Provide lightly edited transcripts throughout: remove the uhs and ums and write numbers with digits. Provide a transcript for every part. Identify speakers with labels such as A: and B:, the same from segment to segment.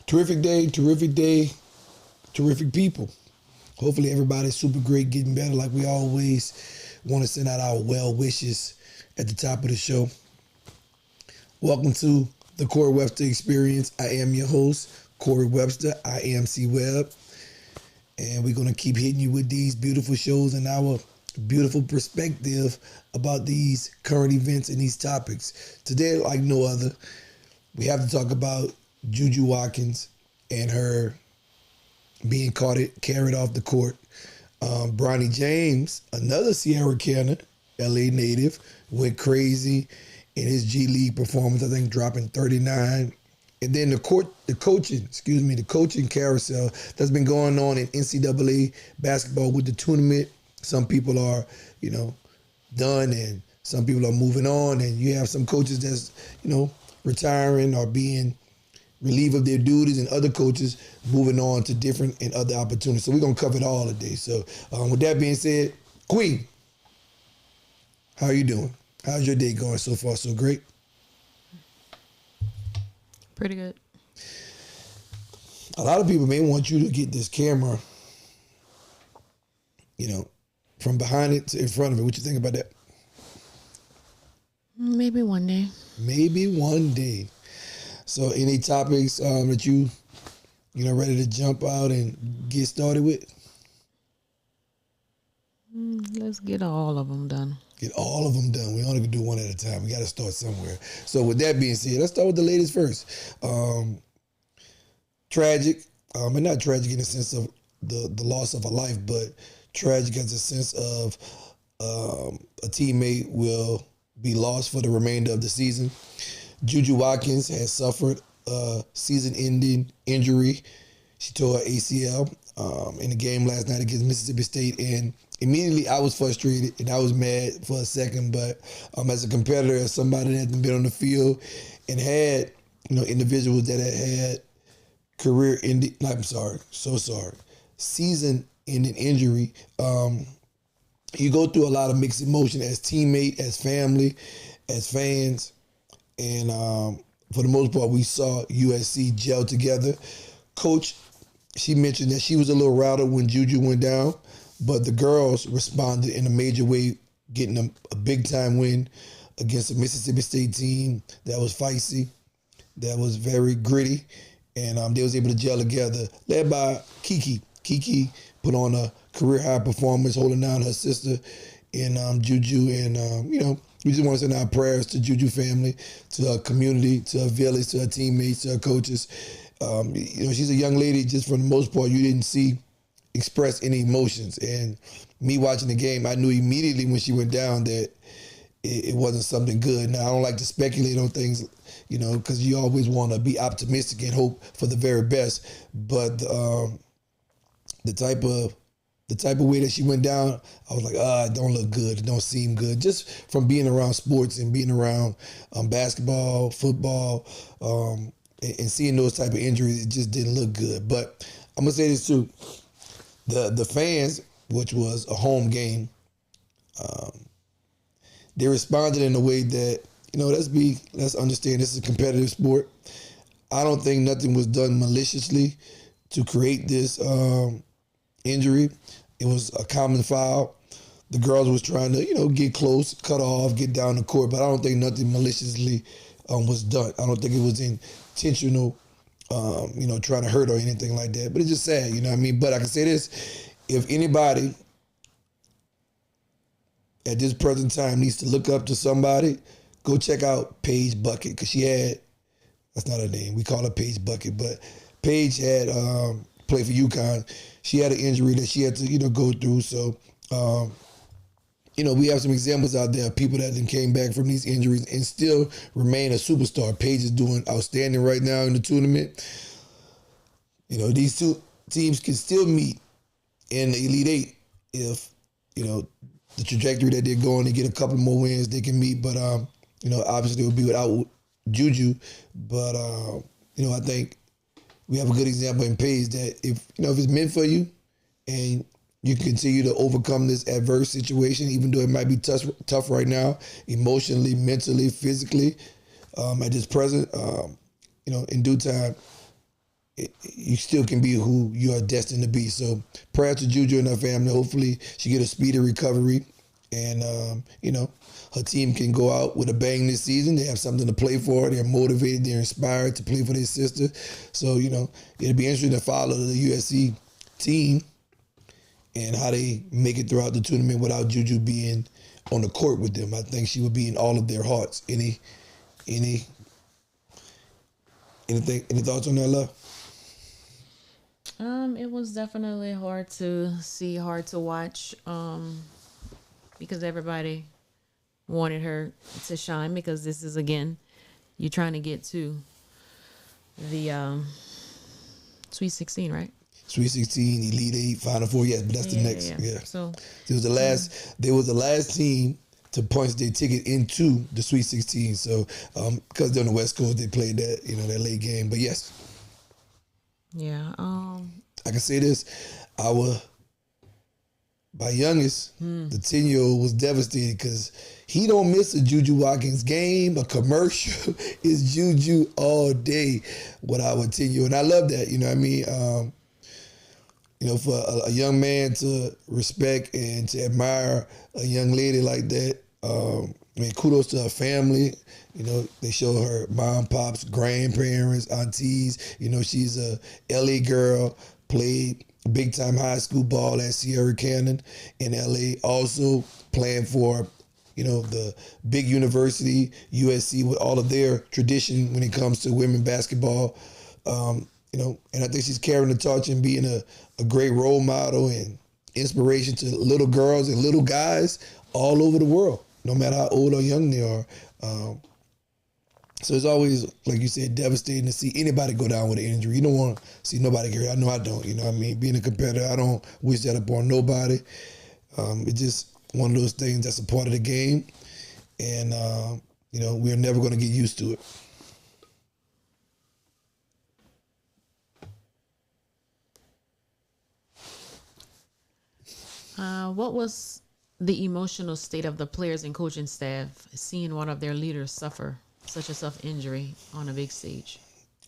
A: Terrific day, terrific people. Hopefully everybody's super great, getting better. Like we always want to send out our well wishes at the top of the show. Welcome to the Corey Webster Experience. I am your host, Corey Webster. I am C-Web. And we're going to keep hitting you with these beautiful shows and our beautiful perspective about these current events and these topics. Today, like no other, we have to talk about JuJu Watkins and her being carried off the court. Bronny James, another Sierra Canner, LA native, went crazy in his G League performance, I think dropping 39. And then the coaching carousel that's been going on in NCAA basketball with the tournament. Some people are, done, and some people are moving on, and you have some coaches that's, retiring or being relieved of their duties, and other coaches moving on to different and other opportunities. So we're going to cover it all today. So with that being said, Queen, how are you doing? How's your day going so far? So great?
B: Pretty good.
A: A lot of people may want you to get this camera, from behind it to in front of it. What you think about that?
B: Maybe one day.
A: Maybe one day. So any topics that you ready to jump out and get started with?
B: Let's get all of them done.
A: Get all of them done. We only can do one at a time. We got to start somewhere. So with that being said, let's start with the ladies first. Tragic, and not tragic in the sense of the loss of a life, but tragic as a sense of a teammate will be lost for the remainder of the season. JuJu Watkins has suffered a season-ending injury. She tore her ACL in the game last night against Mississippi State, and immediately I was frustrated and I was mad for a second, but as a competitor, as somebody that had been on the field and had, individuals that had season-ending injury, you go through a lot of mixed emotion as teammate, as family, as fans, and for the most part, we saw USC gel together. Coach, she mentioned that she was a little routed when JuJu went down, but the girls responded in a major way, getting a big-time win against a Mississippi State team that was feisty, that was very gritty, and they was able to gel together, led by Kiki. Kiki put on a career-high performance, holding down her sister in JuJu, and, we just want to send our prayers to JuJu family, to her community, to her village, to her teammates, to her coaches. She's a young lady, just for the most part, you didn't see express any emotions. And me watching the game, I knew immediately when she went down that it wasn't something good. Now, I don't like to speculate on things, because you always want to be optimistic and hope for the very best. But the type of way that she went down, I was like, it don't look good. It don't seem good. Just from being around sports and being around basketball, football, and seeing those type of injuries, it just didn't look good. But I'm going to say this too. The fans, which was a home game, they responded in a way that, let's understand this is a competitive sport. I don't think nothing was done maliciously to create this injury. It was a common foul. The girls was trying to, get close, cut off, get down the court, but I don't think nothing maliciously was done. I don't think it was intentional, trying to hurt or anything like that. But it's just sad, you know what I mean? But I can say this, if anybody at this present time needs to look up to somebody, go check out Paige Bucket, because she had, that's not her name, we call her Paige Bucket, but Paige had played for UConn. She had an injury that she had to, go through. So, we have some examples out there of people that then came back from these injuries and still remain a superstar. Paige is doing outstanding right now in the tournament. These two teams can still meet in the Elite Eight if, the trajectory that they're going to get a couple more wins, they can meet. But, obviously it would be without JuJu. But, I think we have a good example in Paige that if it's meant for you and you can continue to overcome this adverse situation, even though it might be tough right now, emotionally, mentally, physically, at this present, in due time, you still can be who you are destined to be. So prayer to JuJu and her family. Hopefully she get a speedy recovery, and her team can go out with a bang this season. They have something to play for. They're motivated. They're inspired to play for their sister. So it'll be interesting to follow the USC team and how they make it throughout the tournament without JuJu being on the court with them. I think she would be in all of their hearts. Any thoughts on that, love?
B: It was definitely hard to see, hard to watch, because everybody wanted her to shine, because this is, again, you're trying to get to the Sweet 16, right?
A: Sweet 16, Elite 8, Final Four, yes, but that's the next. Yeah.
B: So
A: They was the last team to punch their ticket into the Sweet 16. So because they're on the West Coast, they played that, that late game. But yes.
B: Yeah.
A: I can say this. My youngest, the 10-year-old, was devastated because he don't miss a JuJu Watkins game, a commercial. It's JuJu all day with our 10-year-old. And I love that, you know what I mean? For a young man to respect and to admire a young lady like that, kudos to her family. They show her mom, pops, grandparents, aunties. She's a LA girl, played big-time high school ball at Sierra Canyon in LA, also playing for, the big university, USC, with all of their tradition when it comes to women basketball. And I think she's carrying the torch and being a great role model and inspiration to little girls and little guys all over the world, no matter how old or young they are. So it's always, like you said, devastating to see anybody go down with an injury. You don't want to see nobody get hurt. I know I don't, what I mean? Being a competitor, I don't wish that upon nobody. It's just one of those things that's a part of the game. And, we're never going to get used to it.
B: What was the emotional state of the players and coaching staff seeing one of their leaders suffer such a tough injury on a big stage?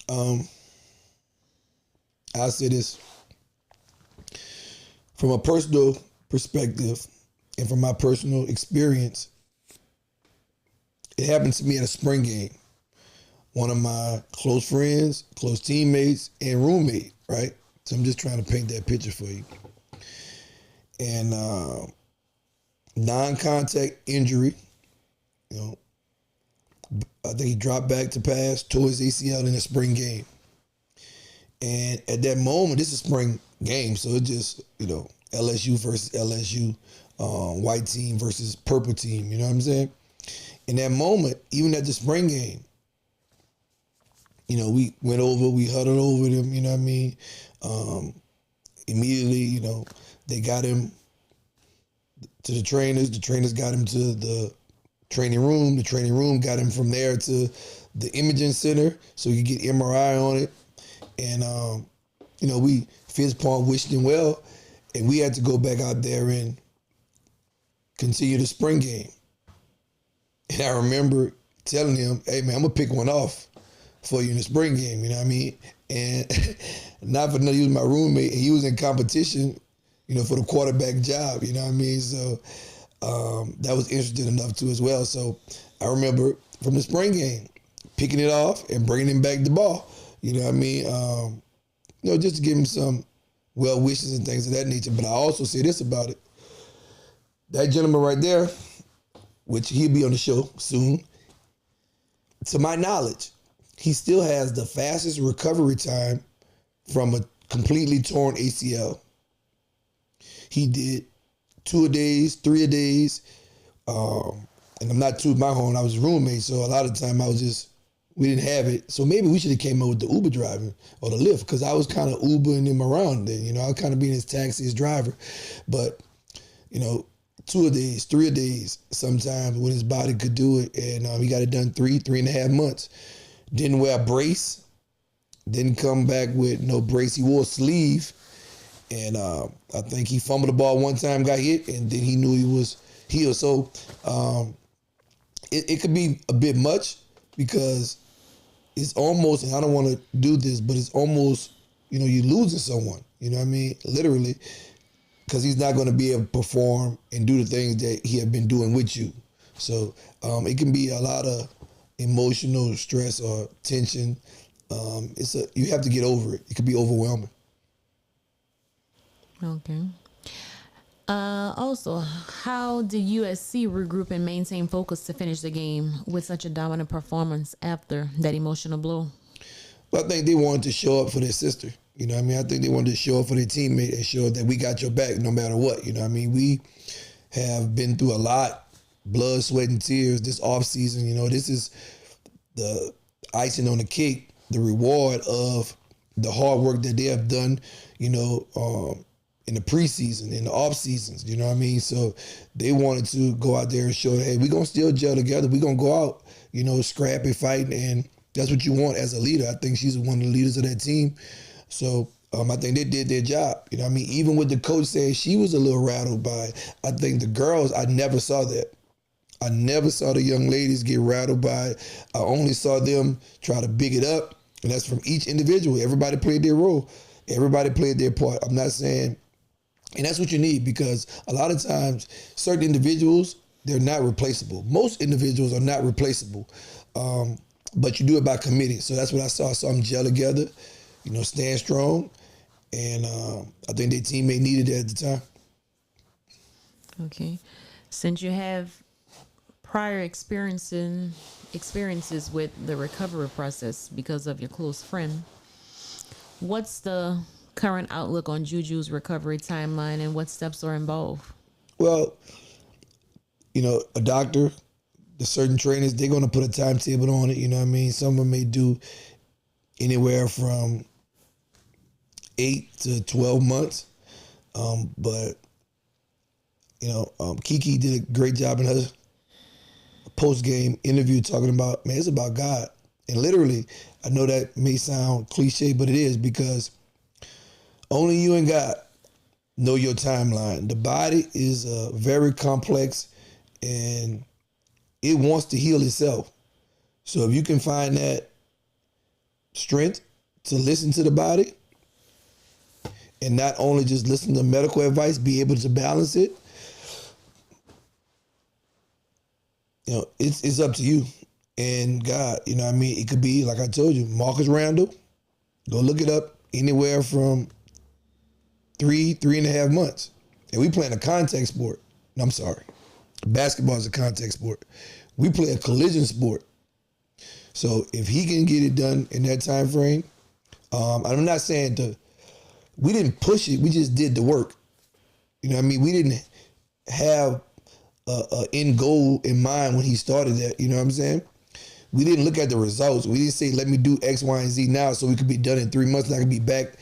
A: I'll say this. From a personal perspective and from my personal experience, it happened to me at a spring game. One of my close friends, close teammates, and roommate, right? So I'm just trying to paint that picture for you. And non-contact injury, I think he dropped back to pass, tore his ACL in a spring game. And at that moment, this is spring game, so it just, LSU versus LSU, white team versus purple team, you know what I'm saying? In that moment, even at the spring game, we went over, we huddled over them, you know what I mean? Immediately, they got him to the trainers. The trainers got him to the training room. The training room got him from there to the imaging center so he could get MRI on it. And, we fist pump, wished him well. And we had to go back out there and continue the spring game. And I remember telling him, hey, man, I'm going to pick one off for you in the spring game, you know what I mean? And not for nothing, he was my roommate, and he was in competition, for the quarterback job, you know what I mean? So that was interesting enough too as well. So I remember from the spring game, picking it off and bringing him back the ball, you know what I mean? Just to give him some well wishes and things of that nature. But I also say this about it. That gentleman right there, which he'll be on the show soon, to my knowledge, he still has the fastest recovery time from a completely torn ACL. He did 2 a days, 3 a days. And I'm not tooting my horn, I was a roommate, so a lot of the time we didn't have it. So maybe we should have came up with the Uber driving or the Lyft, because I was kind of Ubering him around then, I was kind of being his taxi, his driver. But, 2 a days, 3 a days, sometimes when his body could do it. And he got it done 3.5 months. Didn't wear a brace. Didn't come back with no brace. He wore a sleeve. And I think he fumbled the ball one time, got hit, and then he knew he was healed. So it could be a bit much, because it's almost, and I don't want to do this, but it's almost you're losing someone. You know what I mean? Literally, because he's not going to be able to perform and do the things that he had been doing with you. So it can be a lot of emotional stress or tension. You have to get over it. It could be overwhelming.
B: Okay. Also, how did USC regroup and maintain focus to finish the game with such a dominant performance after that emotional blow?
A: Well, I think they wanted to show up for their sister. You know what I mean? I think they wanted to show up for their teammate and show that we got your back no matter what. You know what I mean? We have been through a lot, blood, sweat, and tears this offseason. You know, this is the icing on the cake, the reward of the hard work that they have done, in the preseason, in the off seasons, you know what I mean? So they wanted to go out there and show, hey, we're going to still gel together. We're going to go out, scrapping, fighting, and that's what you want as a leader. I think she's one of the leaders of that team. So I think they did their job. You know what I mean? Even with the coach saying she was a little rattled by it, I think the girls, I never saw that. I never saw the young ladies get rattled by it. I only saw them try to big it up, and that's from each individual. Everybody played their role. Everybody played their part. I'm not saying, and that's what you need, because a lot of times certain individuals, they're not replaceable. Most individuals are not replaceable, but you do it by committing. So that's what I saw. I saw them gel together, stand strong, and I think their teammate needed it at the time.
B: Okay. Since you have prior experiences with the recovery process because of your close friend, what's the current outlook on JuJu's recovery timeline and what steps are involved?
A: Well, a doctor, the certain trainers, they're going to put a timetable on it. You know what I mean? Some of them may do anywhere from 8 to 12 months. But Kiki did a great job in her post-game interview talking about, man, it's about God. And literally, I know that may sound cliche, but it is, because only you and God know your timeline. The body is very complex, and it wants to heal itself. So if you can find that strength to listen to the body and not only just listen to medical advice, be able to balance it, it's up to you and God. You know what I mean? It could be, like I told you, Marcus Randall. Go look it up. Anywhere from 3.5 months. And we playing a contact sport. No, I'm sorry. Basketball is a contact sport. We play a collision sport. So if he can get it done in that time frame, I'm not saying we didn't push it. We just did the work. You know what I mean? We didn't have a end goal in mind when he started that. You know what I'm saying? We didn't look at the results. We didn't say, let me do X, Y, and Z now so we could be done in 3 months and I could be back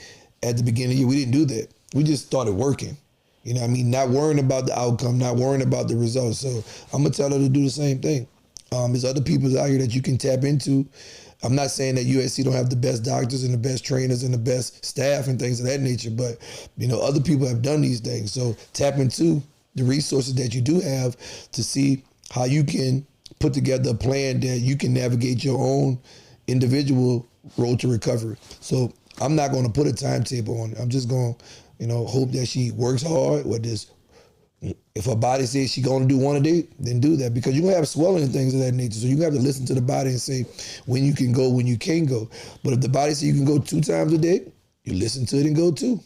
A: at the beginning of the year. We didn't do that. We just started working. You know what I mean? Not worrying about the outcome, not worrying about the results. So I'm going to tell her to do the same thing. There's other people out here that you can tap into. I'm not saying that USC don't have the best doctors and the best trainers and the best staff and things of that nature, but, other people have done these things. So tap into the resources that you do have to see how you can put together a plan that you can navigate your own individual road to recovery. So I'm not going to put a timetable on it. I'm just going to, hope that she works hard with this. If her body says she's going to do one a day, then do that, because you're going to have swelling and things of that nature. So you have to listen to the body and say when you can go, when you can't go. But if the body says you can go 2 times a day, you listen to it and go 2.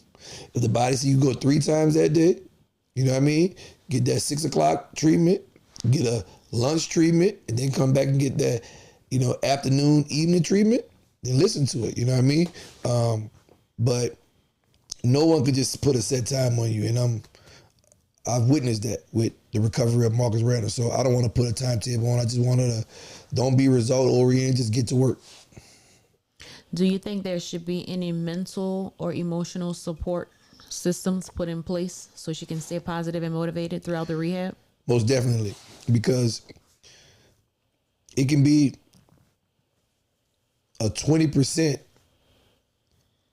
A: If the body says you can go 3 times that day, you know what I mean? Get that 6 o'clock treatment, get a lunch treatment, and then come back and get that, afternoon, evening treatment, then listen to it. You know what I mean? But no one could just put a set time on you. And I've witnessed that with the recovery of Marcus Randall. So I don't want to put a timetable on. I just want her to don't be result oriented, just get to work.
B: Do you think there should be any mental or emotional support systems put in place so she can stay positive and motivated throughout the rehab?
A: Most definitely, because it can be a 20%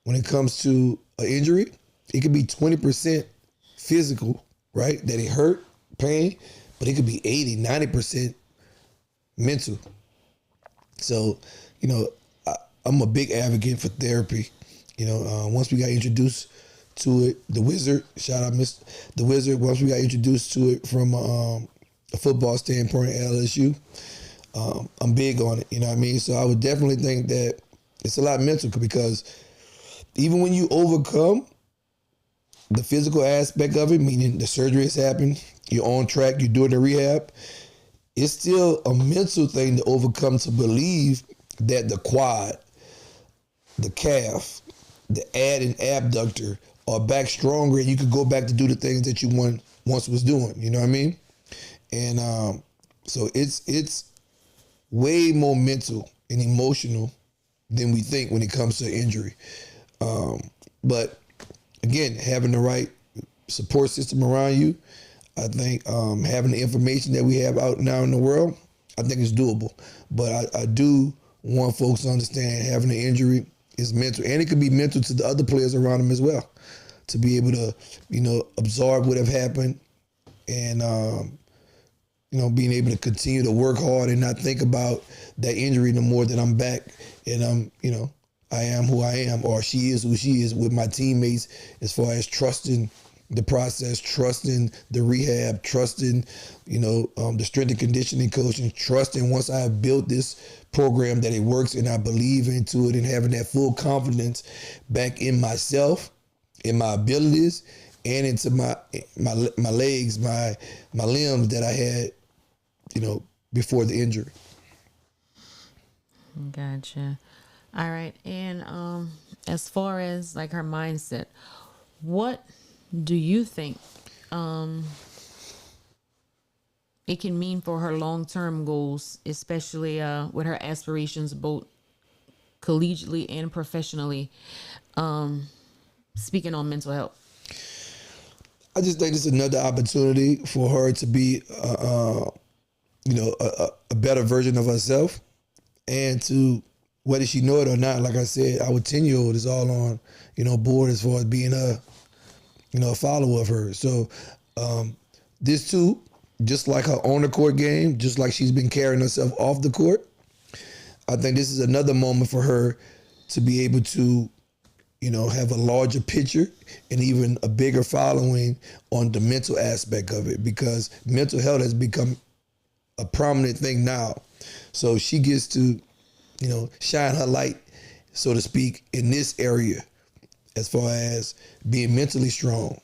A: when it comes to an injury. It could be 20% physical, right? That it hurt, pain, but it could be 80, 90% mental. So, I'm a big advocate for therapy. Once we got introduced to it, the Wizard, shout out the Wizard. Once we got introduced to it from a football standpoint at LSU, I'm big on it. You know what I mean? So I would definitely think that it's a lot mental, because even when you overcome the physical aspect of it, meaning the surgery has happened, you're on track, you're doing the rehab, it's still a mental thing to overcome, to believe that the quad, the calf, the ad and abductor are back stronger, and you could go back to do the things that you once was doing. You know what I mean? And so it's way more mental and emotional than we think when it comes to injury. But again, having the right support system around you, I think having the information that we have out now in the world, I think it's doable. But I do want folks to understand having an injury is mental, and it could be mental to the other players around them as well, to be able to, absorb what have happened, and being able to continue to work hard and not think about that injury no more, that I'm back and I am who I am, or she is who she is, with my teammates, as far as trusting the process, trusting the rehab, trusting, the strength and conditioning coach, and trusting once I have built this program that it works and I believe into it, and having that full confidence back in myself, in my abilities, and into my legs, my limbs that I had, before the injury.
B: Gotcha. All right. And as far as like her mindset, what do you think it can mean for her long-term goals, especially with her aspirations both collegiately and professionally, speaking on mental health?
A: I just think it's another opportunity for her to be, a better version of herself, and to, whether she know it or not, like I said, our 10-year-old is all on, board as far as being a follower of hers. So this too, just like her on the court game, just like she's been carrying herself off the court, I think this is another moment for her to be able to, have a larger picture and even a bigger following on the mental aspect of it, because mental health has become a prominent thing now. So she gets to, shine her light, so to speak, in this area, as far as being mentally strong.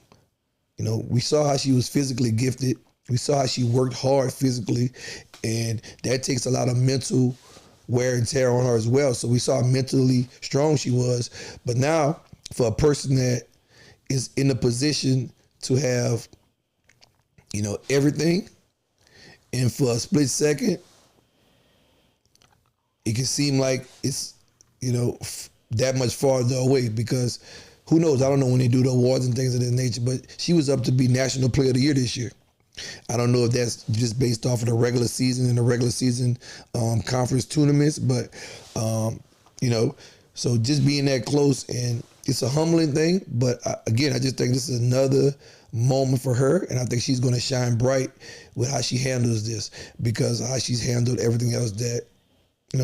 A: We saw how she was physically gifted. We saw how she worked hard physically, and that takes a lot of mental wear and tear on her as well. So we saw how mentally strong she was. But now, for a person that is in a position to have, everything, and for a split second, it can seem like it's, that much farther away, because who knows? I don't know when they do the awards and things of that nature, but she was up to be National Player of the Year this year. I don't know if that's just based off of the regular season and the regular season conference tournaments, but, so just being that close, and it's a humbling thing. But again, I just think this is another moment for her, and I think she's going to shine bright with how she handles this, because of how she's handled everything else that,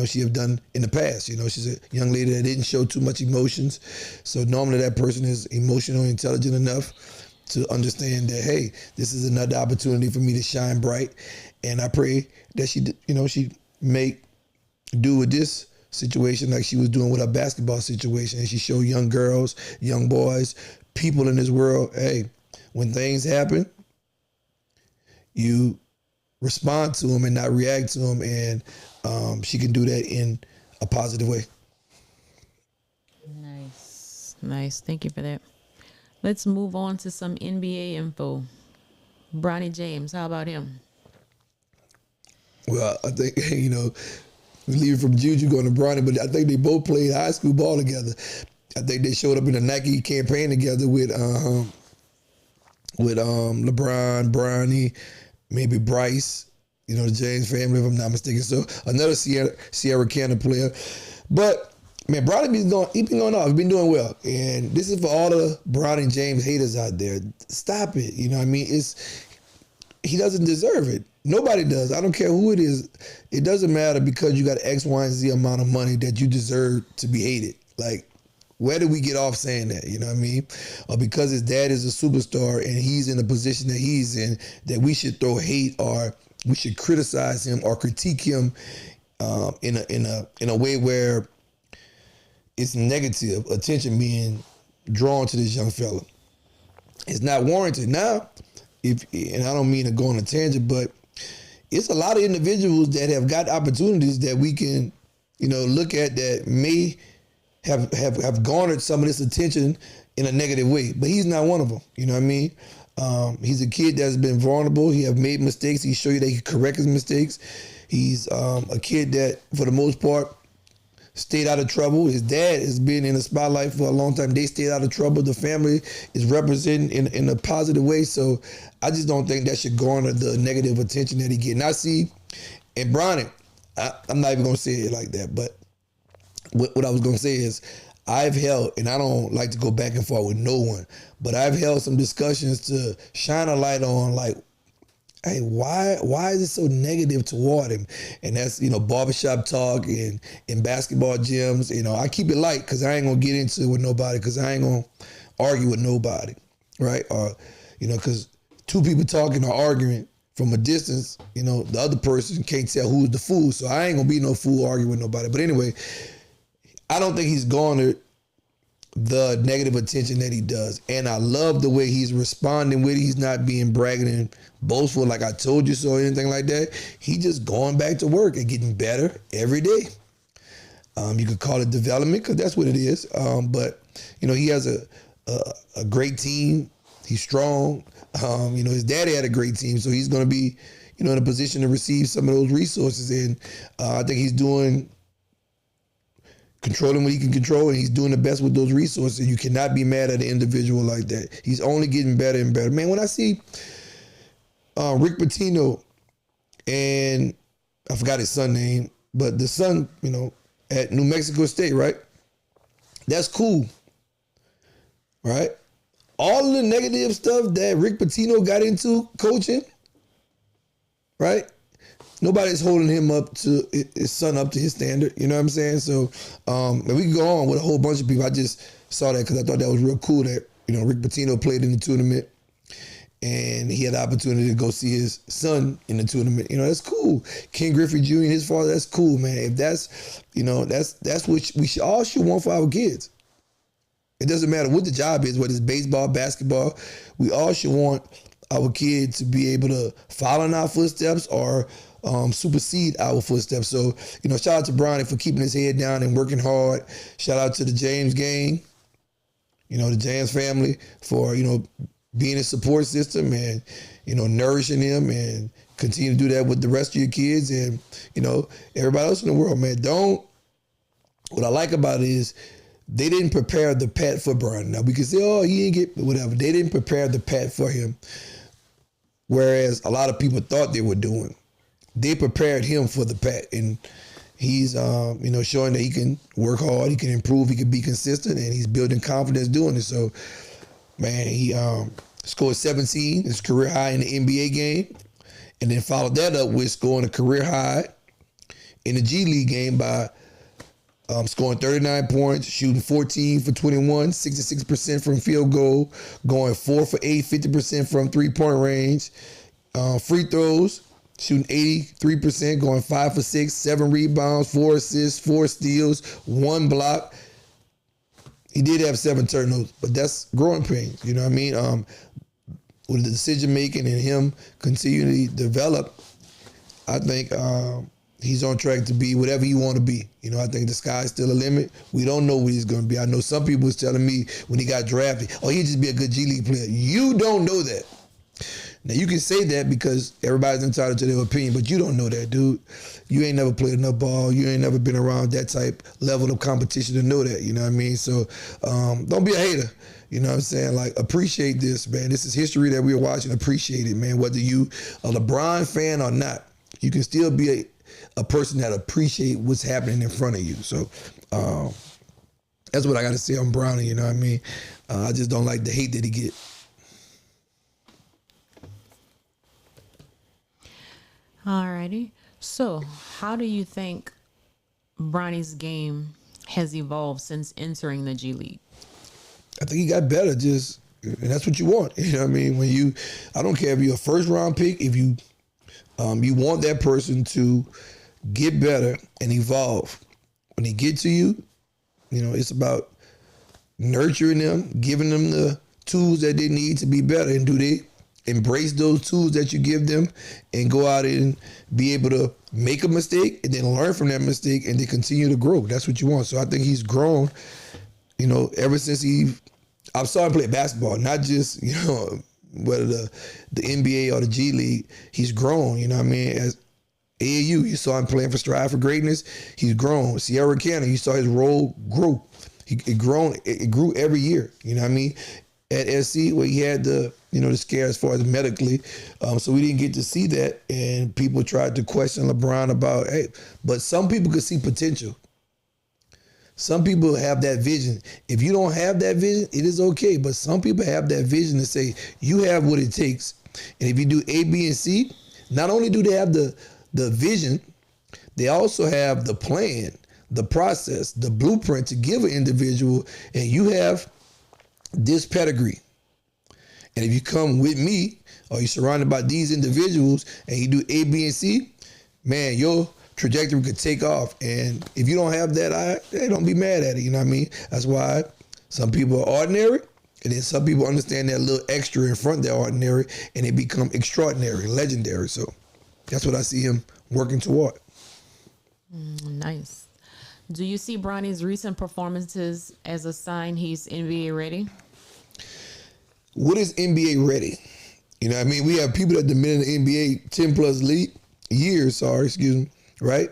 A: she have done in the past. She's a young lady that didn't show too much emotions. So normally that person is emotional, intelligent enough to understand that, hey, this is another opportunity for me to shine bright. And I pray that she make do with this situation like she was doing with her basketball situation. And she show young girls, young boys, people in this world, hey, when things happen, you respond to them and not react to them. And she can do that in a positive way.
B: Nice. Thank you for that. Let's move on to some NBA info. Bronny James, how about him?
A: Well, I think, leaving from JuJu going to Bronny, but I think they both played high school ball together. I think they showed up in a Nike campaign together with LeBron, Bronny, maybe Bryce, the James family, if I'm not mistaken. So another Sierra Canada player. But man, Bronny been going off. He's been doing well. And this is for all the Bronny James haters out there. Stop it. You know what I mean? He doesn't deserve it. Nobody does. I don't care who it is. It doesn't matter because you got X, Y, and Z amount of money that you deserve to be hated. Like, Where do we get off saying that? You know what I mean? Or because his dad is a superstar and he's in the position that he's in, that we should throw hate or we should criticize him or critique him in a way where it's negative attention being drawn to this young fella. It's not warranted. Now, and I don't mean to go on a tangent, but it's a lot of individuals that have got opportunities that we can, look at that may have garnered some of this attention in a negative way, but he's not one of them. You know what I mean? He's a kid that's been vulnerable. He have made mistakes. He showed you that he correct his mistakes. He's a kid that, for the most part, stayed out of trouble. His dad has been in the spotlight for a long time. They stayed out of trouble. The family is represented in a positive way. So I just don't think that should garner the negative attention that he get. And I see, and Bronny, I'm not even going to say it like that, but what I was going to say is I've held, and I don't like to go back and forth with no one, but I've held some discussions to shine a light on, like, hey, why is it so negative toward him? And that's, barbershop talk and in basketball gyms. I keep it light because I ain't going to get into it with nobody because I ain't going to argue with nobody, right? Or, because two people talking or arguing from a distance, the other person can't tell who's the fool. So I ain't going to be no fool arguing with nobody. But anyway, I don't think he's garnered the negative attention that he does. And I love the way he's responding with it. He's not being bragging and boastful like I told you so or anything like that. He just going back to work and getting better every day. You could call it development because that's what it is. But, he has a great team. He's strong. His daddy had a great team, so he's going to be, in a position to receive some of those resources. And I think he's controlling what he can control, and he's doing the best with those resources. You cannot be mad at an individual like that. He's only getting better and better. Man, when I see Rick Pitino and I forgot his son name, but the son, at New Mexico State, right? That's cool, right? All of the negative stuff that Rick Pitino got into coaching, right? Nobody's holding him up to his son up to his standard. You know what I'm saying? So, and we can go on with a whole bunch of people. I just saw that because I thought that was real cool that, Rick Pitino played in the tournament and he had the opportunity to go see his son in the tournament. That's cool. Ken Griffey Jr., his father, that's cool, man. If that's, that's what we all should want for our kids. It doesn't matter what the job is, whether it's baseball, basketball. We all should want our kids to be able to follow in our footsteps or supersede our footsteps. So, shout out to Bronny for keeping his head down and working hard. Shout out to the James gang, the James family for, being a support system and, nourishing him and continue to do that with the rest of your kids and, everybody else in the world, man. What I like about it is they didn't prepare the pat for Bronny. Now we can say, oh, he didn't get whatever. They didn't prepare the pat for him. Whereas a lot of people thought they were doing. They prepared him for the pat, and he's, showing that he can work hard, he can improve, he can be consistent, and he's building confidence doing it. So, man, he scored 17, his career high in the NBA game, and then followed that up with scoring a career high in the G League game by scoring 39 points, shooting 14 for 21, 66% from field goal, going 4 for 8, 50% from three-point range, free throws, shooting 83%, going 5 for 6, 7 rebounds, 4 assists, 4 steals, 1 block. He did have 7 turnovers, but that's growing pains. You know what I mean? With the decision making and him continuing to develop, I think he's on track to be whatever he want to be. I think the sky's still a limit. We don't know what he's going to be. I know some people was telling me when he got drafted, oh, he'd just be a good G League player. You don't know that. Now, you can say that because everybody's entitled to their opinion, but you don't know that, dude. You ain't never played enough ball. You ain't never been around that type level of competition to know that, you know what I mean? So don't be a hater, you know what I'm saying? Like, appreciate this, man. This is history that we're watching. Appreciate it, man. Whether you a LeBron fan or not, you can still be a person that appreciate what's happening in front of you. So that's what I got to say on Bronny, you know what I mean? I just don't like the hate that he get.
B: Alrighty. So, how do you think Bronny's game has evolved since entering the G League?
A: I think he got better. And that's what you want. You know what I mean? I don't care if you're a first round pick. If you want that person to get better and evolve. When they get to you, it's about nurturing them, giving them the tools that they need to be better. And do they embrace those tools that you give them and go out and be able to make a mistake and then learn from that mistake and then continue to grow? That's what you want. So I think he's grown, ever since I saw him play basketball, not just, whether the NBA or the G League. He's grown, you know what I mean? As AAU, you saw him playing for Strive for Greatness. He's grown. Sierra Cannon, you saw his role grow. It grew every year, you know what I mean? At SC, where he had the scare as far as medically. So we didn't get to see that. And people tried to question LeBron about, hey, but some people could see potential. Some people have that vision. If you don't have that vision, it is okay. But some people have that vision to say, you have what it takes. And if you do A, B, and C, not only do they have the vision, they also have the plan, the process, the blueprint to give an individual, and you have this pedigree. And if you come with me, or you're surrounded by these individuals, and you do A, B, and C, man, your trajectory could take off. And if you don't have that, don't be mad at it, you know what I mean? That's why some people are ordinary, and then some people understand that little extra in front of their ordinary, and they become extraordinary, legendary. So that's what I see him working toward.
B: Nice. Do you see Bronny's recent performances as a sign he's NBA ready?
A: What is NBA ready? You know what I mean? We have people that have been in the NBA 10 plus years, right?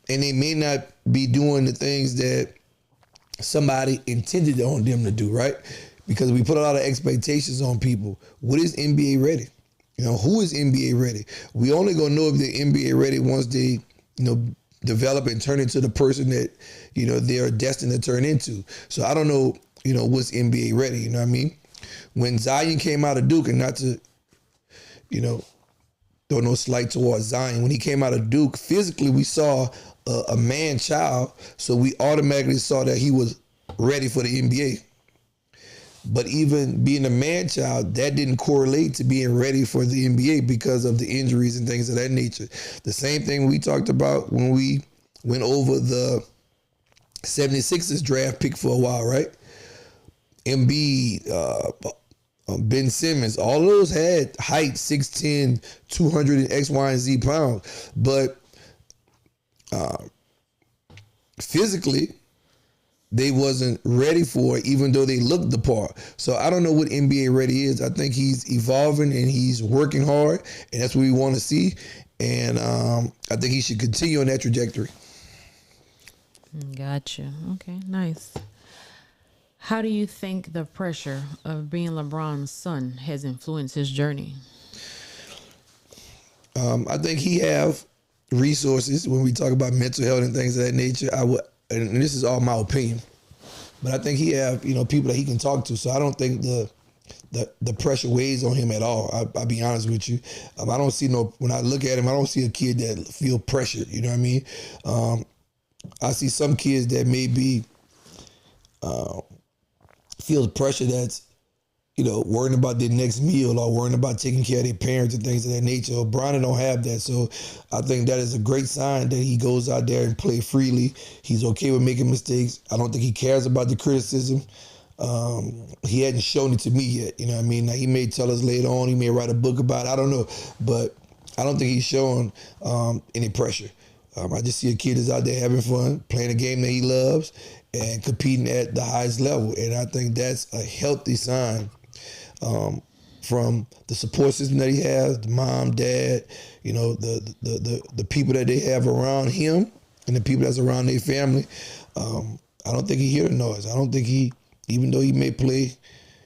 A: And they may not be doing the things that somebody intended on them to do, right? Because we put a lot of expectations on people. What is NBA ready? Who is NBA ready? We only gonna know if they're NBA ready once they, develop and turn into the person that, they are destined to turn into. So I don't know, what's NBA ready, you know what I mean? When Zion came out of Duke, and not to, throw no slight towards Zion, when he came out of Duke, physically we saw a man-child, so we automatically saw that he was ready for the NBA. But even being a man-child, that didn't correlate to being ready for the NBA because of the injuries and things of that nature. The same thing we talked about when we went over the 76ers draft pick for a while, right? Embiid, Ben Simmons, all those had height, 6'10", 200 and X, Y, and Z pounds. But physically, they wasn't ready for it, even though they looked the part. So I don't know what NBA ready is. I think he's evolving and he's working hard, and that's what we want to see. And I think he should continue on that trajectory.
B: Gotcha. Okay, nice. How do you think the pressure of being LeBron's son has influenced his journey?
A: I think he have resources when we talk about mental health and things of that nature. And this is all my opinion, but I think he have, people that he can talk to. So I don't think the pressure weighs on him at all. I'll be honest with you. I don't see when I look at him, I don't see a kid that feel pressured. You know what I mean? I see some kids that maybe feel the pressure that's, worrying about their next meal or worrying about taking care of their parents and things of that nature. Bronny don't have that. So I think that is a great sign that he goes out there and play freely. He's okay with making mistakes. I don't think he cares about the criticism. He hadn't shown it to me yet. You know what I mean? Now, he may tell us later on. He may write a book about it. I don't know. But I don't think he's showing any pressure. I just see a kid that's out there having fun, playing a game that he loves, and competing at the highest level. And I think that's a healthy sign from the support system that he has, the mom, dad, the people that they have around him and the people that's around their family. I don't think he hears the noise. I don't think even though he may play,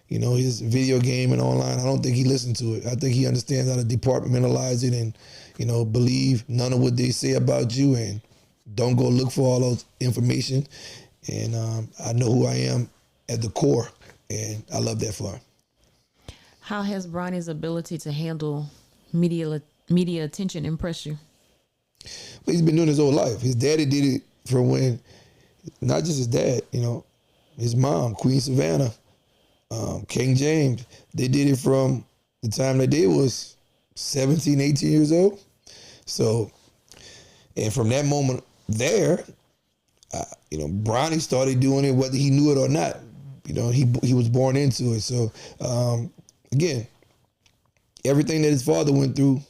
A: his video game and online, I don't think he listens to it. I think he understands how to departmentalize it and, believe none of what they say about you and don't go look for all those information. And I know who I am at the core, and I love that for him.
B: How has Bronny's ability to handle media attention impressed you?
A: Well, he's been doing his whole life. His daddy did it from when, not just his dad, his mom, Queen Savannah, King James. They did it from the time that they was 17, 18 years old. So, and from that moment there, Bronny started doing it whether he knew it or not. He was born into it. So, again, everything that his father went through,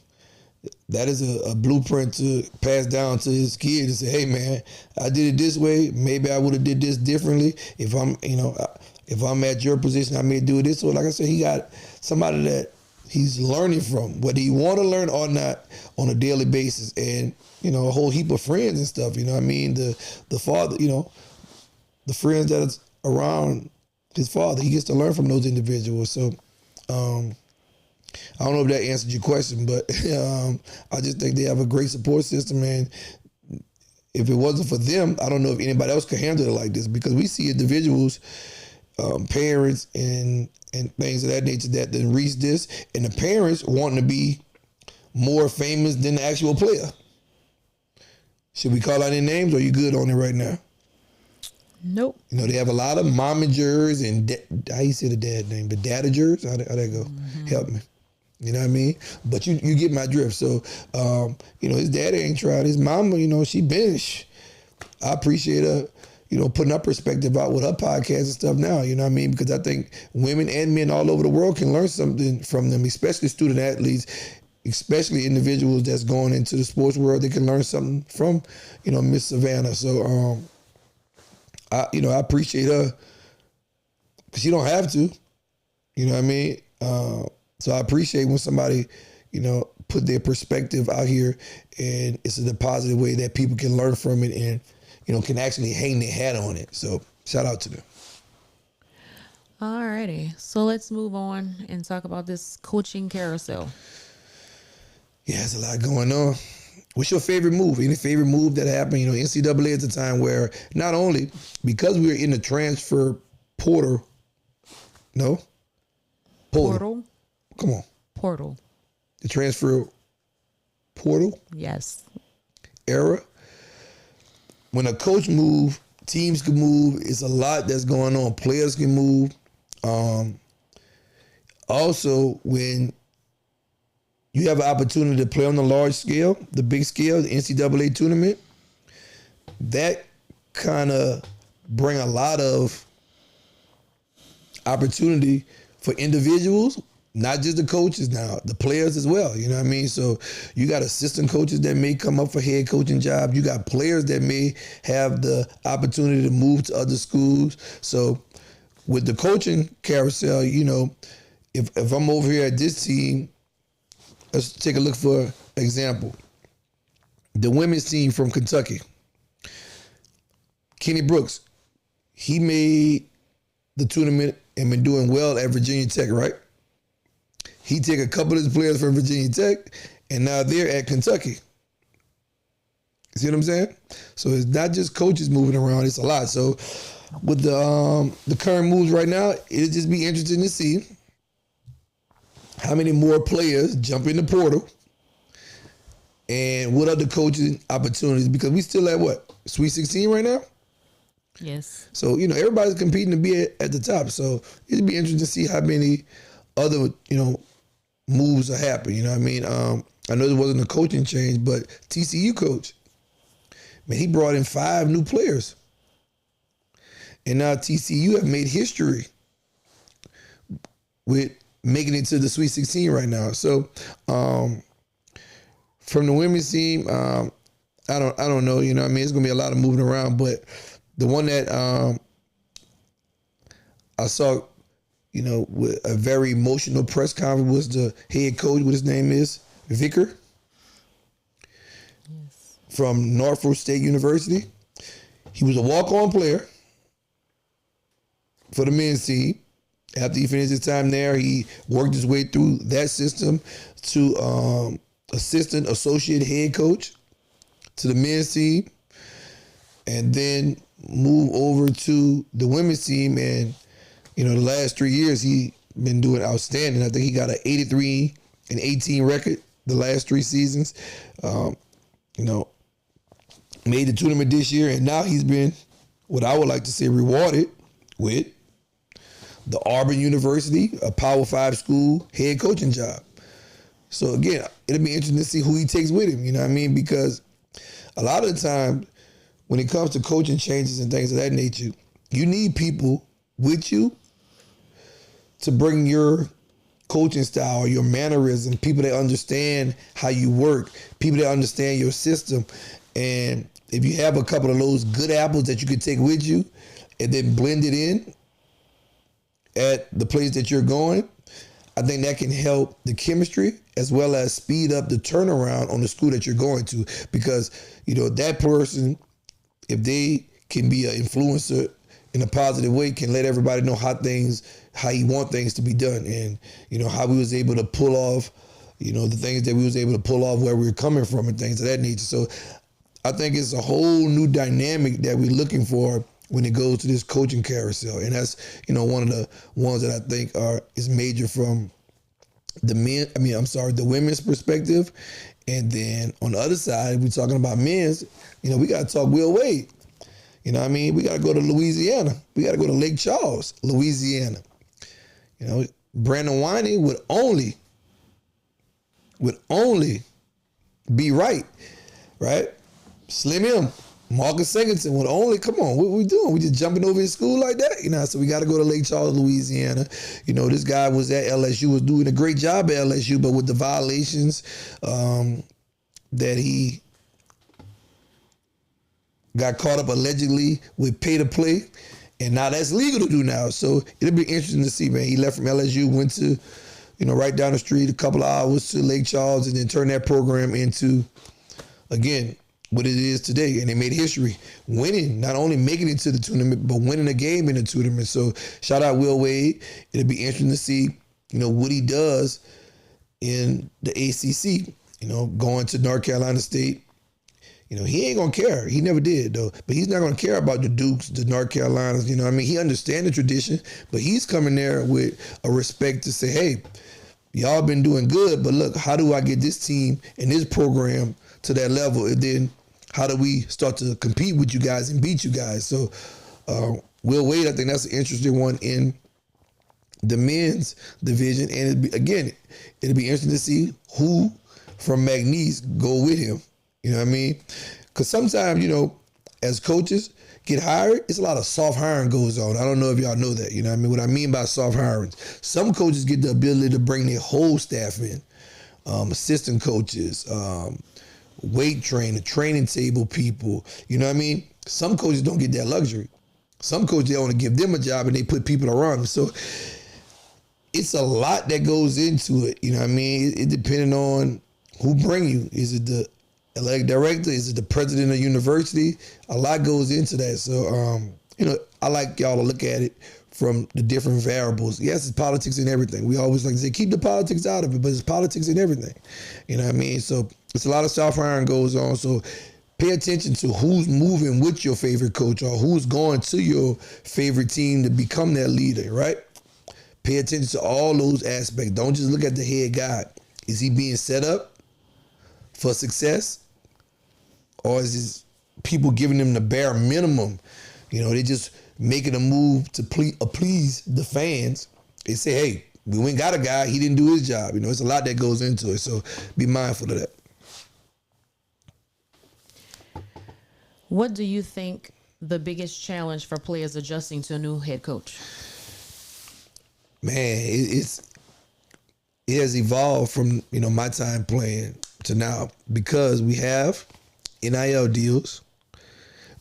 A: that is a blueprint to pass down to his kids and say, hey man, I did it this way. Maybe I would have did this differently. If I'm at your position, I may do it this way. Like I said, he got somebody that he's learning from, whether he want to learn or not, on a daily basis. And, a whole heap of friends and stuff, the father, the friends that is around his father, he gets to learn from those individuals. So, I don't know if that answered your question, but I just think they have a great support system. And if it wasn't for them, I don't know if anybody else could handle it like this, because we see individuals, parents and things of that nature that then reach this, and the parents wanting to be more famous than the actual player. Should we call out any names, or are you good on it right now?
B: Nope.
A: They have a lot of momagers and how you say the dad name, but dadagers. How that go? Mm-hmm. Help me. You know what I mean? But you get my drift. So, his daddy ain't tried. His mama, she bench. I appreciate her, putting her perspective out with her podcast and stuff now. You know what I mean? Because I think women and men all over the world can learn something from them, especially student athletes, especially individuals that's going into the sports world. They can learn something from, Miss Savannah. So, I appreciate her, because she don't have to. You know what I mean? So I appreciate when somebody, put their perspective out here, and it's in a positive way that people can learn from it and, can actually hang their hat on it. So shout out to them.
B: Alrighty. So let's move on and talk about this coaching carousel.
A: Yeah, there's a lot going on. What's your favorite move? Any favorite move that happened? NCAA at the time, where not only because we were in the transfer portal.
B: Portal.
A: Come on.
B: Portal.
A: The transfer portal?
B: Yes.
A: Era. When a coach move, teams can move. It's a lot that's going on. Players can move. Also, when you have an opportunity to play on the large scale, the big scale, the NCAA tournament, that kind of bring a lot of opportunity for individuals, not just the coaches now, the players as well. You know what I mean? So you got assistant coaches that may come up for head coaching jobs. You got players that may have the opportunity to move to other schools. So with the coaching carousel, if I'm over here at this team, let's take a look for example. The women's team from Kentucky. Kenny Brooks, he made the tournament and been doing well at Virginia Tech, right? He take a couple of his players from Virginia Tech, and now they're at Kentucky. You see what I'm saying? So it's not just coaches moving around, it's a lot. So with the current moves right now, it'll just be interesting to see how many more players jump in the portal and what other coaching opportunities, because we still at what? Sweet 16 right now?
B: Yes. So,
A: everybody's competing to be at the top. So it'd be interesting to see how many other, moves are happening. You know what I mean? I know there wasn't a coaching change, but TCU coach, man, he brought in 5 new players. And now TCU have made history with making it to the Sweet 16 right now. So from the women's team, I don't know. You know what I mean? It's going to be a lot of moving around, but the one that I saw, with a very emotional press conference was the head coach, what his name is, Vicker. Yes. From Norfolk State University. He was a walk-on player for the men's team. After he finished his time there, he worked his way through that system to assistant associate head coach to the men's team, and then move over to the women's team. And, the last 3 years, he been doing outstanding. I think he got an 83-18 record the last 3 seasons. Made the tournament this year, and now he's been what I would like to say, rewarded with the Auburn University, a Power 5 school, head coaching job. So again, it'll be interesting to see who he takes with him, you know what I mean? Because a lot of the time, when it comes to coaching changes and things of that nature, you need people with you to bring your coaching style, your mannerism, people that understand how you work, people that understand your system. And if you have a couple of those good apples that you could take with you and then blend it in at the place that you're going, I think that can help the chemistry as well as speed up the turnaround on the school that you're going to. Because, you know, that person, if they can be an influencer in a positive way, can let everybody know how you want things to be done, and, you know, how we was able to pull off, you know, the things that we was able to pull off where we were coming from and things of that nature. So I think it's a whole new dynamic that we're looking for when it goes to this coaching carousel. And that's, you know, one of the ones that I think is major from the women's perspective. And then on the other side, we're talking about men's, you know, we got to talk Will Wade. You know what I mean? We got to go to Louisiana. We got to go to Lake Charles, Louisiana. You know, Brandon Winey would only be right? Slim M, Marcus Singleton would only, come on, what we doing? We just jumping over in school like that? You know, so we got to go to Lake Charles, Louisiana. You know, this guy was at LSU, was doing a great job at LSU, but with the violations that he got caught up allegedly with pay to play, and now that's legal to do now. So it'll be interesting to see, man. He left from LSU, went to, you know, right down the street, a couple of hours to Lake Charles, and then turned that program into, again, what it is today. And they made history, winning, not only making it to the tournament, but winning a game in the tournament. So shout out Will Wade. It'll be interesting to see, you know, what he does in the ACC, you know, going to North Carolina State. You know, he ain't going to care. He never did, though. But he's not going to care about the Dukes, the North Carolinas. You know what I mean? He understands the tradition, but he's coming there with a respect to say, hey, y'all been doing good, but look, how do I get this team and this program to that level? And then how do we start to compete with you guys and beat you guys? So Will Wade, I think that's an interesting one in the men's division. And it'll be interesting to see who from McNeese go with him. You know what I mean? Because sometimes, you know, as coaches get hired, it's a lot of soft hiring goes on. I don't know if y'all know that. You know what I mean? What I mean by soft hiring, some coaches get the ability to bring their whole staff in, assistant coaches, weight trainer, training table people. You know what I mean? Some coaches don't get that luxury. Some coaches, they want to give them a job and they put people around them. So it's a lot that goes into it. You know what I mean? It depending on who bring you. Is it the athletic director? Is it the president of the university? A lot goes into that. So, you know, I like y'all to look at it from the different variables. Yes, it's politics and everything. We always like to say, keep the politics out of it, but it's politics and everything. You know what I mean? So it's a lot of soft hiring goes on. So pay attention to who's moving with your favorite coach or who's going to your favorite team to become that leader, right? Pay attention to all those aspects. Don't just look at the head guy. Is he being set up for success? Or is this people giving them the bare minimum? You know, they just making a move to please the fans. They say, hey, we went got a guy, he didn't do his job. You know, it's a lot that goes into it. So be mindful of that.
B: What do you think the biggest challenge for players adjusting to a new head coach?
A: Man, it has evolved from, you know, my time playing to now, because we have NIL deals,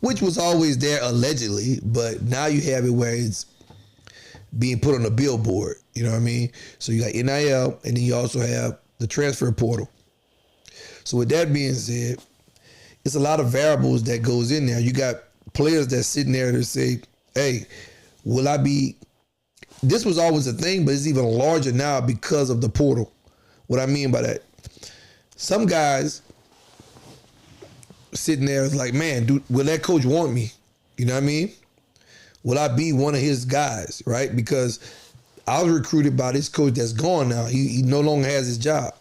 A: which was always there allegedly, but now you have it where it's being put on a billboard. You know what I mean? So you got NIL, and then you also have the transfer portal. So with that being said, it's a lot of variables that goes in there. You got players that's sitting there to say, hey, will I be... This was always a thing, but it's even larger now because of the portal. What I mean by that, some guys sitting there is like, man, will that coach want me? You know what I mean? Will I be one of his guys, right? Because I was recruited by this coach that's gone now. He no longer has his job.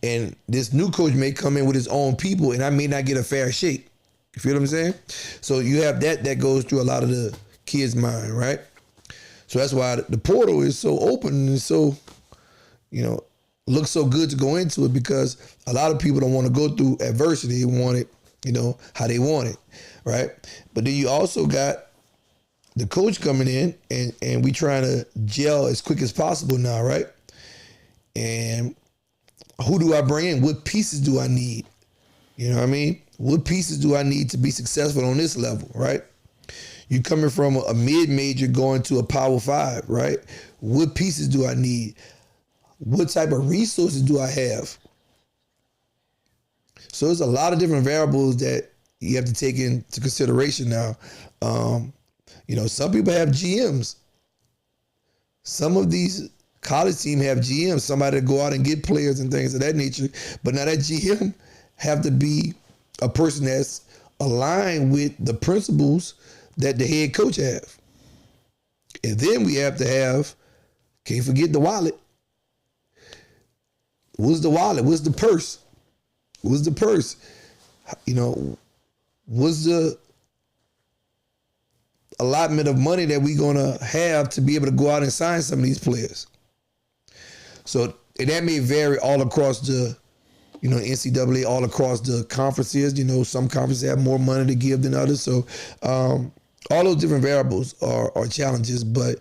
A: And this new coach may come in with his own people, and I may not get a fair shake. You feel what I'm saying? So you have that goes through a lot of the kids' mind, right? So that's why the portal is so open and so, looks so good to go into it, because a lot of people don't want to go through adversity. They want it, how they want it, right? But then you also got the coach coming in, and we trying to gel as quick as possible now, right? And who do I bring in? What pieces do I need? You know what I mean? What pieces do I need to be successful on this level, right? You coming from a mid-major going to a Power 5, right? What pieces do I need? What type of resources do I have? So there's a lot of different variables that you have to take into consideration now. Some people have GMs. Some of these college teams have GMs, somebody to go out and get players and things of that nature. But now that GM have to be a person that's aligned with the principles that the head coach have. And then we have to have, can't forget the wallet. What's the wallet? What's the purse? What's the purse? What's the allotment of money that we're going to have to be able to go out and sign some of these players? So, and that may vary all across the, NCAA, all across the conferences. Some conferences have more money to give than others. So, all those different variables are challenges, but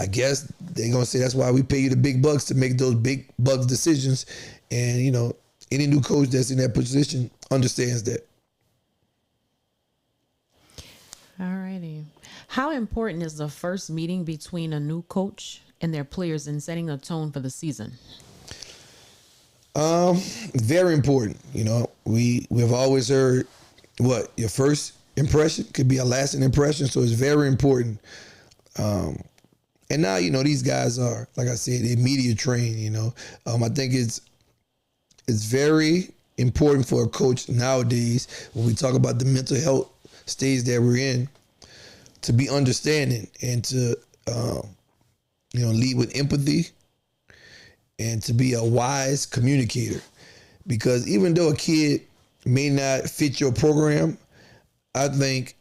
A: I guess they're going to say that's why we pay you the big bucks, to make those big bucks decisions. And, any new coach that's in that position understands that.
B: All righty. How important is the first meeting between a new coach and their players in setting a tone for the season?
A: Very important. We've always heard your first impression could be a lasting impression. So it's very important. And now, these guys are, like I said, they're media trained, I think it's very important for a coach nowadays, when we talk about the mental health stage that we're in, to be understanding and to, lead with empathy and to be a wise communicator. Because even though a kid may not fit your program, I think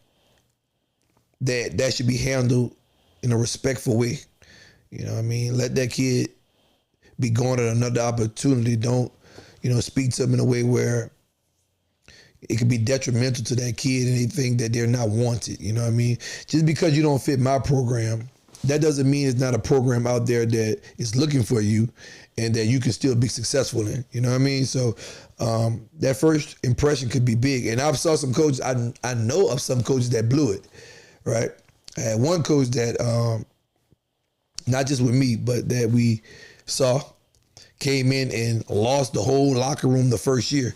A: that should be handled in a respectful way. Let that kid be going at another opportunity. Don't, speak to them in a way where it could be detrimental to that kid and they think that they're not wanted. Just because you don't fit my program, that doesn't mean it's not a program out there that is looking for you and that you can still be successful in. So that first impression could be big. And I've saw some coaches, I know of some coaches that blew it, right? I had one coach that, not just with me, but that we saw, came in and lost the whole locker room the first year.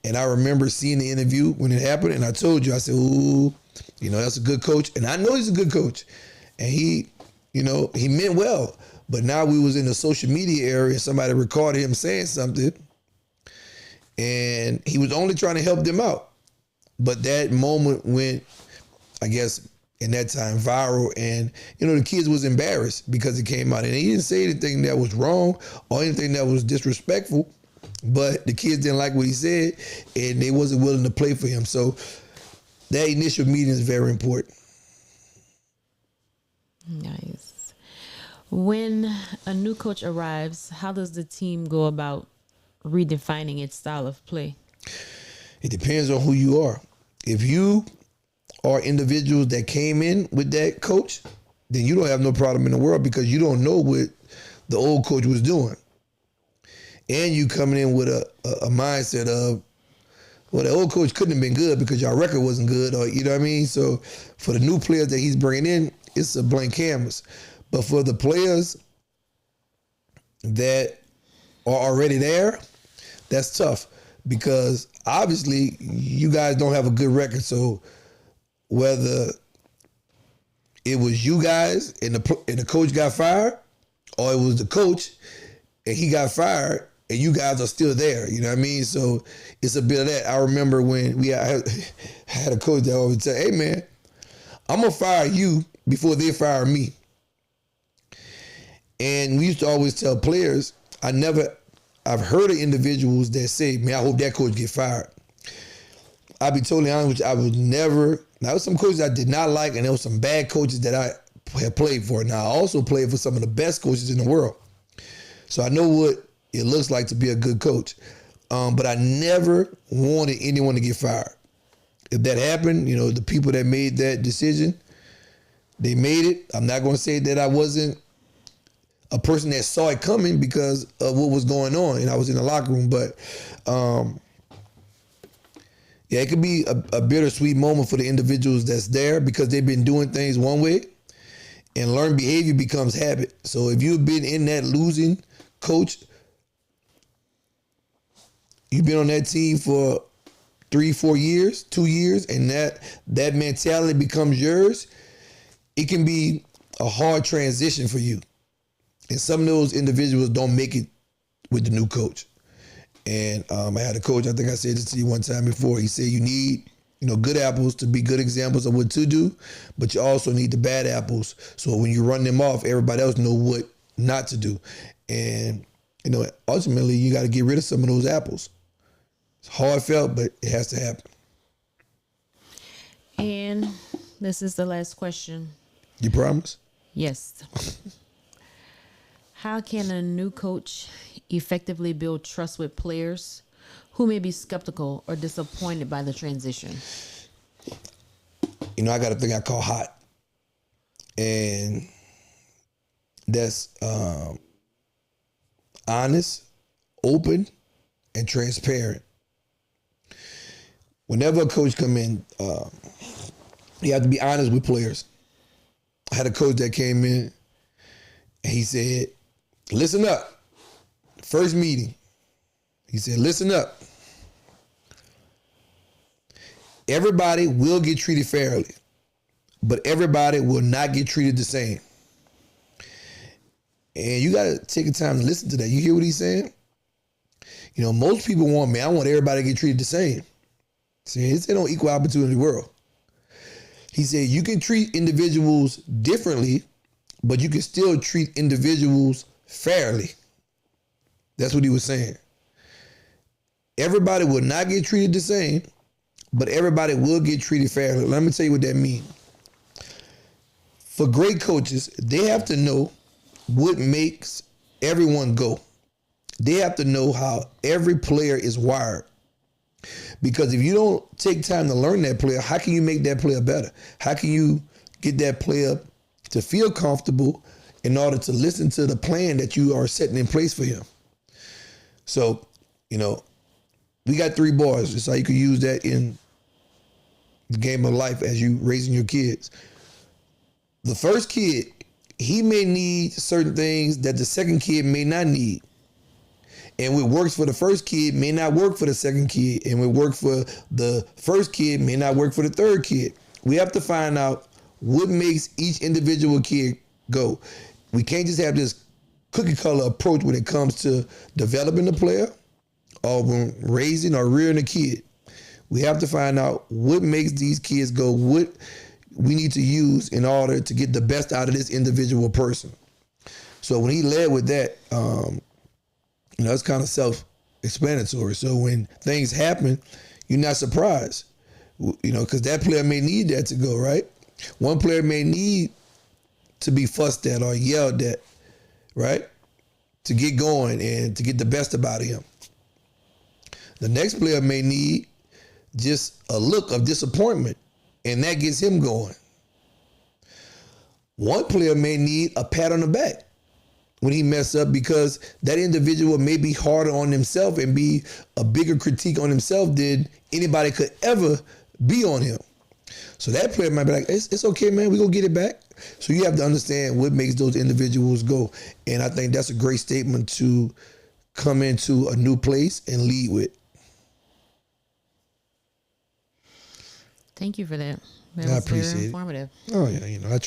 A: And I remember seeing the interview when it happened, and I told you, I said, ooh, that's a good coach. And I know he's a good coach. And he meant well. But now we was in the social media area, somebody recorded him saying something, and he was only trying to help them out. But that moment went, I guess, in that time, viral, and the kids was embarrassed because it came out, and he didn't say anything that was wrong or anything that was disrespectful, but the kids didn't like what he said, and they wasn't willing to play for him. So that initial meeting is very important.
B: Nice. When a new coach arrives, how does the team go about redefining its style of play?
A: It depends on who you are. If you are individuals that came in with that coach, then you don't have no problem in the world, because you don't know what the old coach was doing. And you coming in with a mindset of, well, the old coach couldn't have been good because your record wasn't good, or you know what I mean? So for the new players that he's bringing in, it's a blank canvas. But for the players that are already there, that's tough, because obviously you guys don't have a good record. So whether it was you guys and the coach got fired, or it was the coach and he got fired and you guys are still there, you know what I mean? So it's a bit of that. I remember when I had a coach that always said, hey man, I'm gonna fire you before they fire me. And we used to always tell players, I've heard of individuals that say, man, I hope that coach get fired. I'll be totally honest with you. I would never. Now, there was some coaches I did not like, and there was some bad coaches that I have played for. Now, I also played for some of the best coaches in the world. So I know what it looks like to be a good coach. But I never wanted anyone to get fired. If that happened, the people that made that decision, they made it. I'm not going to say that I wasn't a person that saw it coming because of what was going on, and I was in the locker room. But yeah, it could be a bittersweet moment for the individuals that's there because they've been doing things one way, and learned behavior becomes habit. So if you've been in that losing coach, you've been on that team for 3-4 years, 2 years, and that mentality becomes yours, it can be a hard transition for you. And some of those individuals don't make it with the new coach. And I had a coach, I think I said this to you one time before, he said you need good apples to be good examples of what to do, but you also need the bad apples. So when you run them off, everybody else know what not to do. And, ultimately you got to get rid of some of those apples. It's hard felt, but it has to happen.
B: And this is the last question.
A: You promise?
B: Yes. How can a new coach effectively build trust with players who may be skeptical or disappointed by the transition?
A: I got a thing I call hot. And that's honest, open, and transparent. Whenever a coach come in, you have to be honest with players. I had a coach that came in and he said, listen up. First meeting, he said, listen up. Everybody will get treated fairly, but everybody will not get treated the same. And you got to take the time to listen to that. You hear what he's saying? Most people want I want everybody to get treated the same. See, it's an equal opportunity world. He said you can treat individuals differently, but you can still treat individuals fairly. That's what he was saying. Everybody will not get treated the same, but everybody will get treated fairly. Let me tell you what that means. For great coaches, they have to know what makes everyone go. They have to know how every player is wired. Because if you don't take time to learn that player, how can you make that player better? How can you get that player to feel comfortable in order to listen to the plan that you are setting in place for him? So, we got 3 boys. It's how you could use that in the game of life as you raising your kids. The first kid, he may need certain things that the second kid may not need. And what works for the first kid may not work for the second kid. And what works for the first kid may not work for the third kid. We have to find out what makes each individual kid go. We can't just have this cookie cutter approach when it comes to developing the player or when raising or rearing a kid. We have to find out what makes these kids go, what we need to use in order to get the best out of this individual person. So when he led with that, it's kind of self-explanatory. So when things happen, you're not surprised, because that player may need that to go, right? One player may need to be fussed at or yelled at, right? To get going and to get the best about him. The next player may need just a look of disappointment, and that gets him going. One player may need a pat on the back when he mess up, because that individual may be harder on himself and be a bigger critique on himself than anybody could ever be on him. So that player might be like, it's okay, man, we're going to get it back. So you have to understand what makes those individuals go. And I think that's a great statement to come into a new place and lead with.
B: Thank you for that. That
A: I
B: was
A: appreciate
B: very
A: it.
B: informative.
A: Oh, yeah, I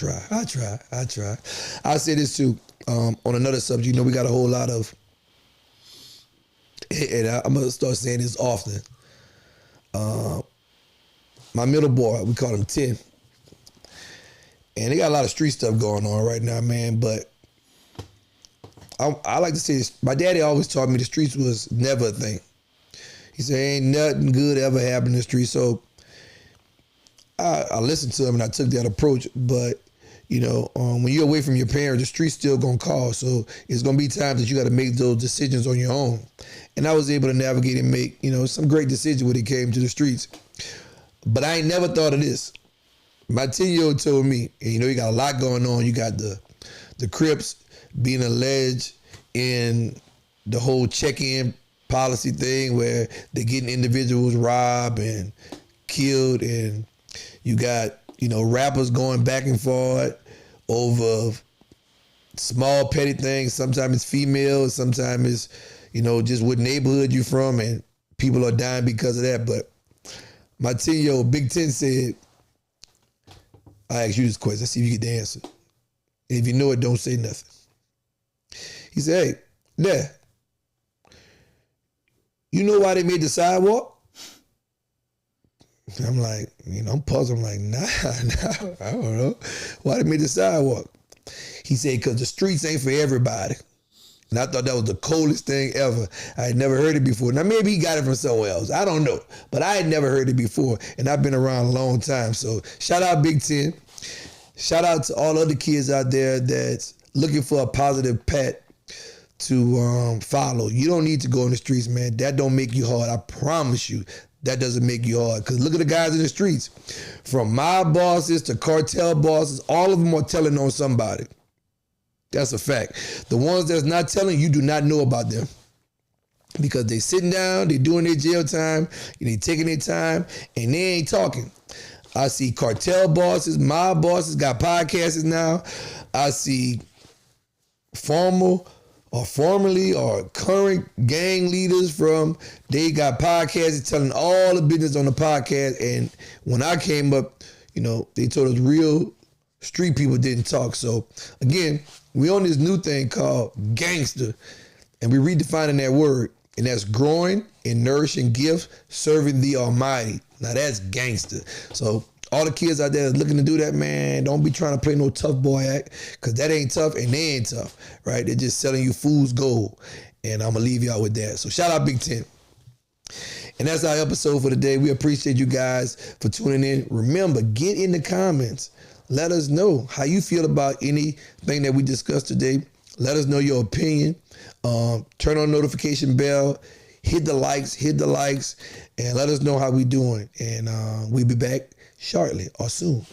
A: try. I'll say this too. On another subject, we got a whole lot of, and I'm going to start saying this often. My middle boy, we call him 10. And they got a lot of street stuff going on right now, man. But I like to say this. My daddy always taught me the streets was never a thing. He said, ain't nothing good ever happened in the street. So I listened to him and I took that approach. But, when you're away from your parents, the street's still going to call. So it's going to be times that you got to make those decisions on your own. And I was able to navigate and make, some great decisions when it came to the streets. But I ain't never thought of this. My 10-year-old told me, and you got a lot going on. You got the Crips being alleged in the whole check-in policy thing where they're getting individuals robbed and killed, and you got, rappers going back and forth over small petty things. Sometimes it's female, sometimes it's, just what neighborhood you from, and people are dying because of that. But my 10-year-old, Big Ten, said, I ask you this question, let's see if you get the answer. And if you know it, don't say nothing. He said, hey, Dad, you know why they made the sidewalk? I'm like, I'm puzzled. I'm like, nah, I don't know. Why they made the sidewalk? He said, because the streets ain't for everybody. And I thought that was the coldest thing ever. I had never heard it before. Now, maybe he got it from somewhere else. I don't know. But I had never heard it before. And I've been around a long time. So shout out Big Ten. Shout out to all other kids out there that's looking for a positive path to follow. You don't need to go in the streets, man. That don't make you hard. I promise you. That doesn't make you hard. Because look at the guys in the streets. From mob bosses to cartel bosses, all of them are telling on somebody. That's a fact. The ones that's not telling, you do not know about them. Because they sitting down, they doing their jail time, and they taking their time, and they ain't talking. I see cartel bosses, mob bosses, got podcasts now. I see formerly or current gang leaders they got podcasts telling all the business on the podcast. And when I came up, they told us real street people didn't talk. So again, we on this new thing called gangster, and we redefining that word, and that's growing and nourishing gifts, serving the Almighty. Now that's gangster. So all the kids out there that's looking to do that, man, don't be trying to play no tough boy act, because that ain't tough and they ain't tough, right? They're just selling you fool's gold. And I'm going to leave y'all with that. So shout out Big Ten. And that's our episode for today. We appreciate you guys for tuning in. Remember, get in the comments. Let us know how you feel about anything that we discussed today. Let us know your opinion. Turn on the notification bell. Hit the likes, and let us know how we doing. And we'll be back shortly or soon.